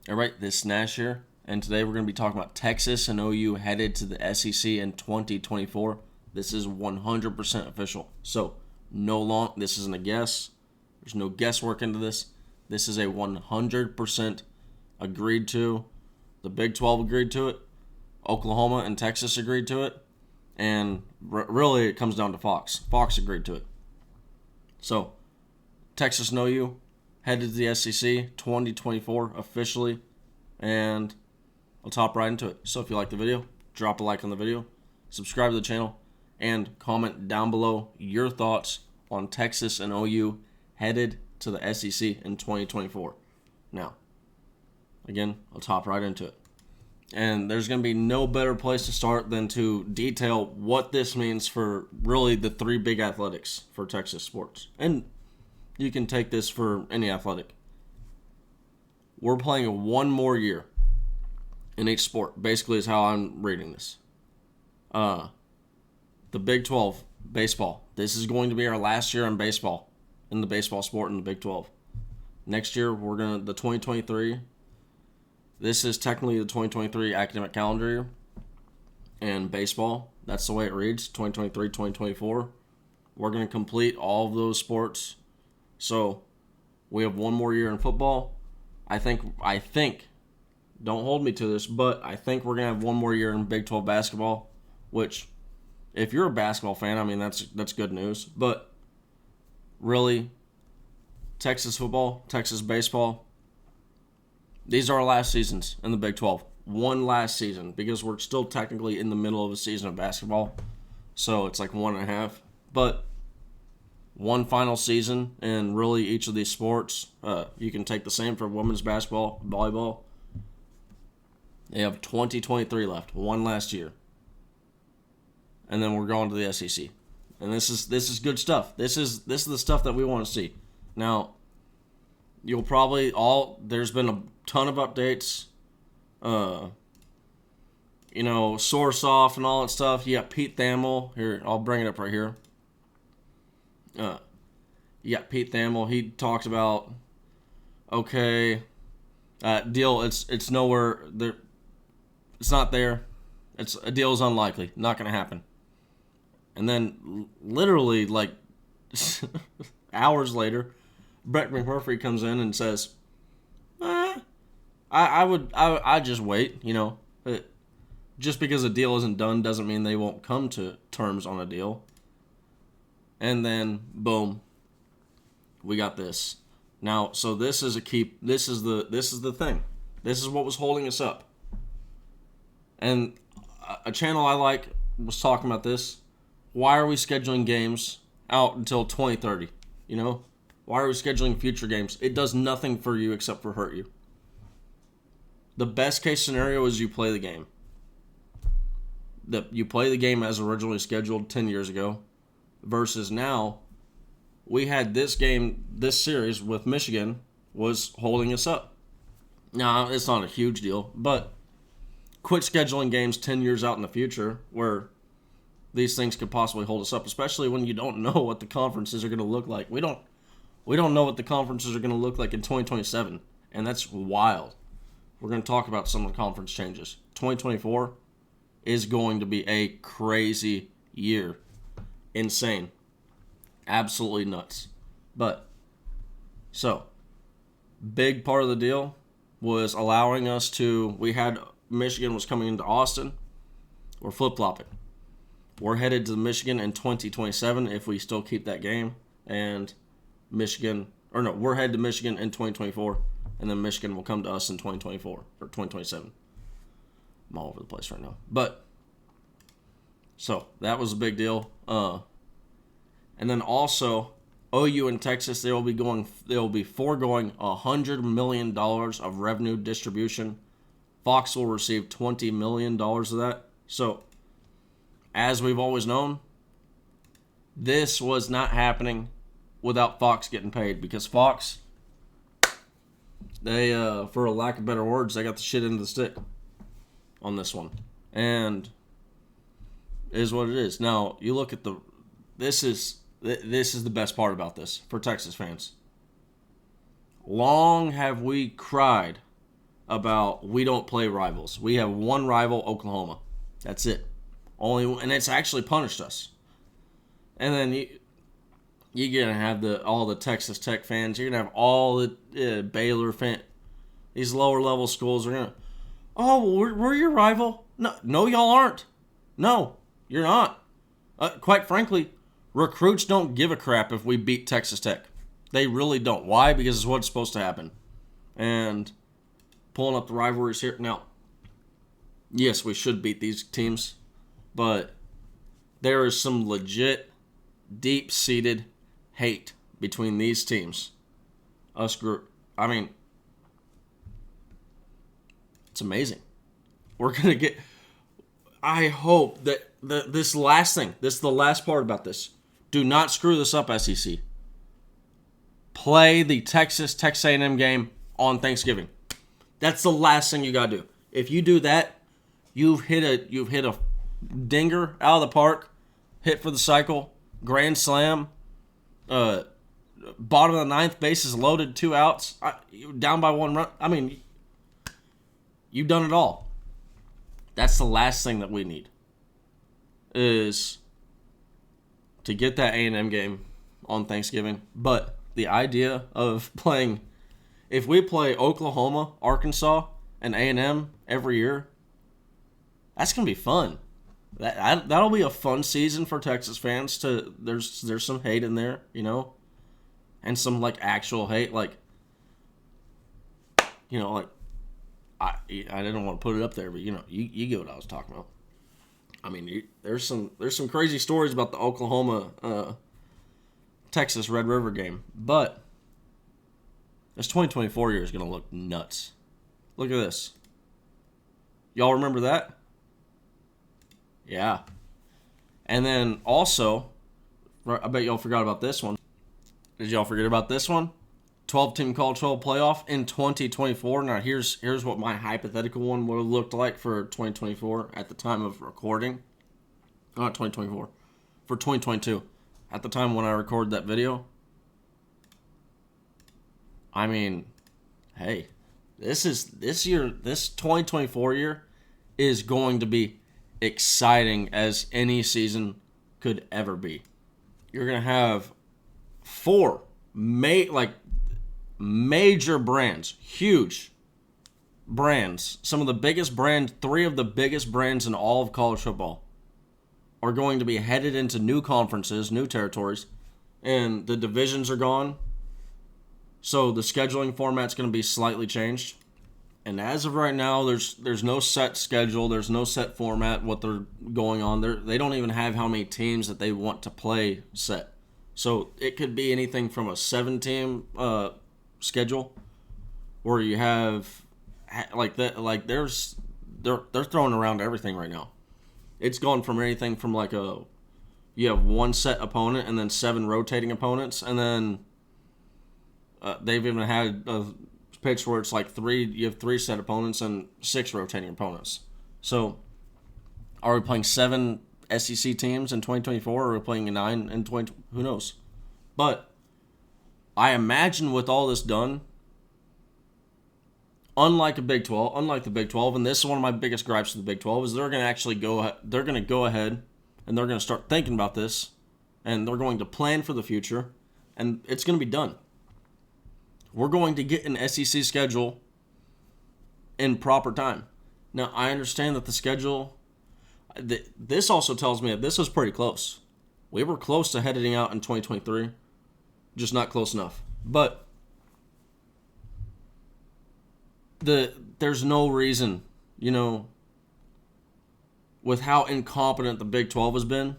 All right, this is Nash here, and today we're going to be talking about Texas and OU headed to the SEC in 2024. This is 100% official. So, this isn't a guess. There's no guesswork into this. This is a 100% agreed to. The Big 12 agreed to it. Oklahoma and Texas agreed to it. And really, it comes down to Fox. Fox agreed to it. So, Texas and OU headed to the SEC 2024 officially, and I'll top right into it. So if you like the video, drop a like on the video, subscribe to the channel, and comment down below your thoughts on Texas and OU headed to the SEC in 2024. Now, again, I'll top right into it. And there's going to be no better place to start than to detail what this means for really the three big athletics for Texas sports. And you can take this for any athletic. We're playing one more year in each sport, basically is how I'm reading this. The Big 12, baseball. This is going to be our last year in baseball, in the baseball sport in the Big 12. Next year, the 2023, this is technically the 2023 academic calendar year. And baseball, that's the way it reads, 2023, 2024. We're going to complete all of those sports. So, we have one more year in football. I think, don't hold me to this, but I think we're going to have one more year in Big 12 basketball, which, if you're a basketball fan, I mean, that's good news. But, really, Texas football, Texas baseball, these are our last seasons in the Big 12. One last season, because we're still technically in the middle of a season of basketball. So, it's like 1.5. But one final season in really each of these sports. You can take the same for women's basketball, volleyball. They have 2023 left, one last year, and then we're going to the SEC. And this is good stuff. This is the stuff that we want to see. Now, you'll probably there's been a ton of updates. Source off and all that stuff. You got Pete Thamel here. I'll bring it up right here. You got Pete Thamel. He talked about deal. It's nowhere there. It's not there. A deal is unlikely. Not going to happen. And then literally like hours later, Brett McMurphy comes in and says, I'd just wait. Just because a deal isn't done doesn't mean they won't come to terms on a deal. And then, boom, we got this. Now, so this is this is the thing. This is what was holding us up. And a channel I like was talking about this. Why are we scheduling games out until 2030? Why are we scheduling future games? It does nothing for you except for hurt you. The best case scenario is you play the game. You play the game as originally scheduled 10 years ago. Versus now, we had this series with Michigan was holding us up. Now, it's not a huge deal, but quit scheduling games 10 years out in the future where these things could possibly hold us up, especially when you don't know what the conferences are going to look like. We don't know what the conferences are going to look like in 2027, and that's wild. We're going to talk about some of the conference changes. 2024 is going to be a crazy year. Insane. Absolutely nuts. But, big part of the deal was allowing us we had Michigan was coming into Austin. We're flip-flopping. We're headed to Michigan in 2027 if we still keep that game. And we're headed to Michigan in 2024. And then Michigan will come to us in 2024 or 2027. I'm all over the place right now. But, so that was a big deal. And then also, OU and Texas, they will be foregoing $100 million of revenue distribution. Fox will receive $20 million of that. So, as we've always known, this was not happening without Fox getting paid, because Fox, they, for a lack of better words, they got the shit into the stick on this one. And it is what it is. Now, you look at this is the best part about this for Texas fans. Long have we cried about we don't play rivals. We have one rival, Oklahoma. That's it. And it's actually punished us. And then you're gonna have all the Texas Tech fans. You're gonna have all the Baylor fans. These lower level schools are gonna, oh, we're your rival. No, y'all aren't. No, you're not. Quite frankly, recruits don't give a crap if we beat Texas Tech. They really don't. Why? Because it's what's supposed to happen. And pulling up the rivalries here now. Yes, we should beat these teams, but there is some legit, deep-seated hate between these teams. Us group. I mean, it's amazing. We're going to get... I hope that this last thing, this is the last part about this. Do not screw this up, SEC. Play the Texas A&M game on Thanksgiving. That's the last thing you got to do. If you do that, you've hit a dinger out of the park, hit for the cycle, grand slam, bottom of the ninth, bases loaded, 2 outs, down by 1 run. I mean, you've done it all. That's the last thing that we need, is to get that A&M game on Thanksgiving. But the idea of playing, if we play Oklahoma, Arkansas, and A&M every year, that's going to be fun. That'll be a fun season for Texas fans. There's some hate in there, and some like actual hate, like I didn't want to put it up there, but you get what I was talking about. I mean, there's some crazy stories about the Oklahoma Texas Red River game, but this 2024 year is going to look nuts. Look at this. Y'all remember that? Yeah. And then also, I bet y'all forgot about this one. Did y'all forget about this one? 12-team College 12 playoff in 2024. Now, here's what my hypothetical one would have looked like for 2024 at the time of recording. Not 2024. For 2022. At the time when I recorded that video. I mean, hey, this 2024 year is going to be exciting as any season could ever be. You're going to have 4 major brands, huge brands, some of the biggest brands, 3 of the biggest brands in all of college football are going to be headed into new conferences, new territories, and the divisions are gone. So the scheduling format's going to be slightly changed. And as of right now, there's no set schedule, there's no set format, what they're going on. They don't even have how many teams that they want to play set. So it could be anything from a 7-team schedule, where you have they're throwing around everything right now. It's gone from anything from you have 1 set opponent and then 7 rotating opponents, and then they've even had a pitch where it's like you have 3 set opponents and 6 rotating opponents. So are we playing 7 SEC teams in 2024, or are we playing 9 in 20? Who knows? But I imagine with all this done, unlike the Big 12, and this is one of my biggest gripes with the Big 12, is they're going to go ahead and they're going to start thinking about this, and they're going to plan for the future, and it's going to be done. We're going to get an SEC schedule in proper time. Now, I understand that the schedule, this also tells me that this was pretty close. We were close to heading out in 2023, just not close enough. But there's no reason, with how incompetent the Big 12 has been,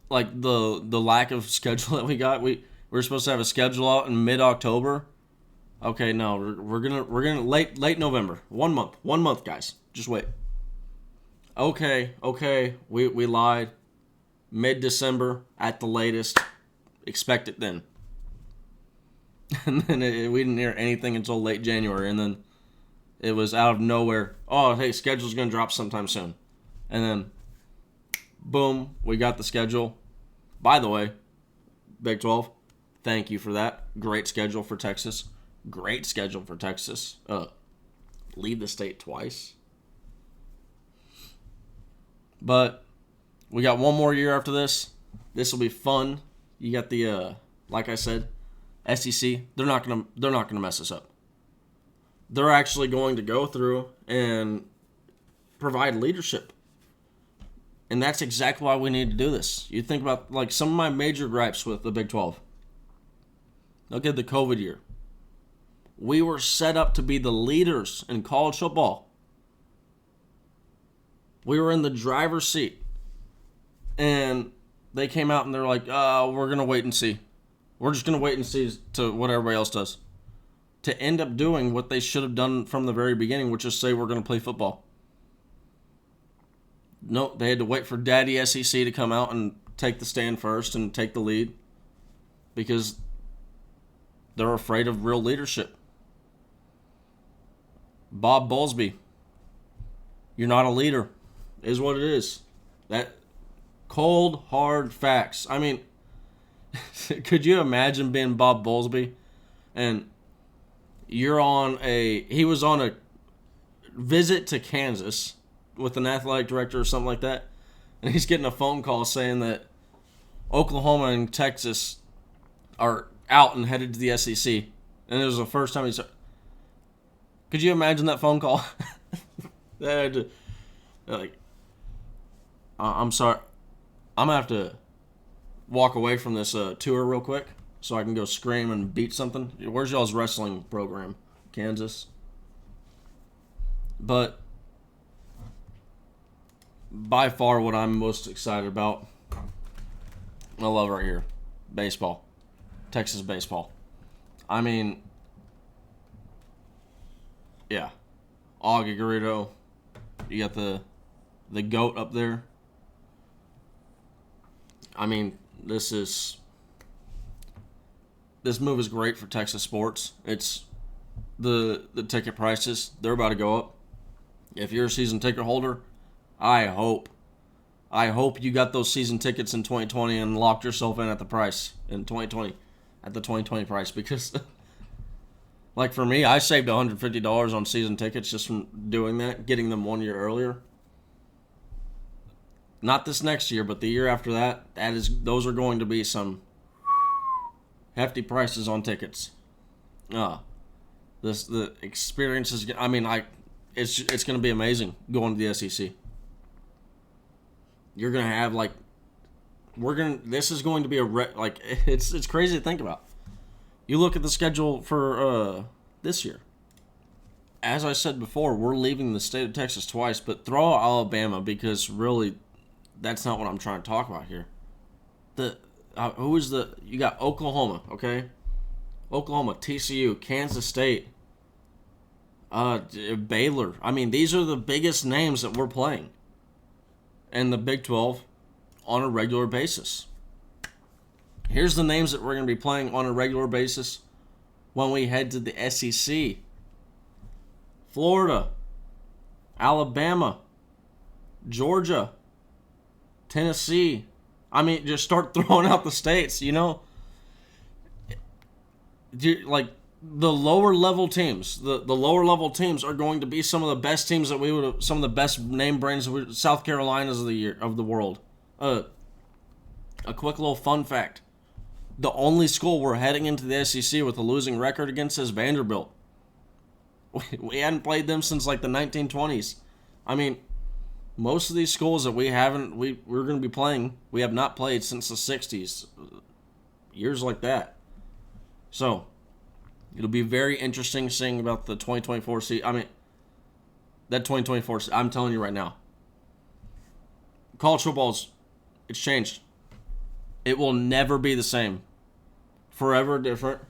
like the lack of schedule that we got. We're supposed to have a schedule out in mid-October. Okay, no, we're gonna late November. 1 month, guys. Just wait. Okay, we lied. Mid-December at the latest. Expect it then. And then we didn't hear anything until late January, and then it was out of nowhere. Oh, hey, schedule's gonna drop sometime soon. And then, boom, we got the schedule. By the way, Big 12, thank you for that. Great schedule for Texas. leave the state twice. But we got one more year after this. This will be fun. You got the like I said, SEC. They're not gonna mess us up. They're actually going to go through and provide leadership. And that's exactly why we need to do this. You think about like some of my major gripes with the Big 12. Look at the COVID year. We were set up to be the leaders in college football. We were in the driver's seat. And they came out and they're like, we're going to wait and see. We're just going to wait and see to what everybody else does. To end up doing what they should have done from the very beginning, which is say we're going to play football. No, they had to wait for Daddy SEC to come out and take the stand first and take the lead because they're afraid of real leadership. Bob Bowlesby, you're not a leader, is what it is. That cold, hard facts. I mean, could you imagine being Bob Bowlesby and he was on a visit to Kansas with an athletic director or something like that, and he's getting a phone call saying that Oklahoma and Texas are out and headed to the SEC, and it was the first time he said, could you imagine that phone call? I'm sorry, I'm gonna have to walk away from this tour real quick so I can go scream and beat something. Where's y'all's wrestling program? Kansas. But by far what I'm most excited about, I love right here, baseball. Texas baseball. I mean, yeah. Augie Garrido. You got the GOAT up there. I mean, this move is great for Texas sports. It's the ticket prices, they're about to go up. If you're a season ticket holder, I hope you got those season tickets in 2020 and locked yourself in at the price in 2020, at the 2020 price, because like for me, I saved $150 on season tickets just from doing that, getting them 1 year earlier. Not this next year, but the year after that, those are going to be some hefty prices on tickets. The experience is, I mean, it's going to be amazing going to the SEC. You're going to have this is going to be it's crazy to think about. You look at the schedule for this year. As I said before, we're leaving the state of Texas twice, but throw out Alabama because really that's not what I'm trying to talk about here. You got Oklahoma, okay? Oklahoma, TCU, Kansas State, Baylor. I mean, these are the biggest names that we're playing in the Big 12 on a regular basis. Here's the names that we're going to be playing on a regular basis when we head to the SEC. Florida, Alabama, Georgia, Tennessee. I mean, just start throwing out the states, you know? Like, the lower level teams, the lower level teams are going to be some of the best teams that some of the best name brands, South Carolina's of the world. A quick little fun fact. The only school we're heading into the SEC with a losing record against is Vanderbilt. We hadn't played them since like the 1920s. I mean, most of these schools that we're going to be playing, we have not played since the 60s. Years like that. So, it'll be very interesting seeing about the 2024 season. I mean, that 2024 season, I'm telling you right now. College football's, it's changed. It will never be the same. Forever different.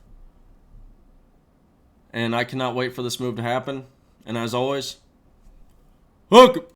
And I cannot wait for this move to happen. And as always, hook!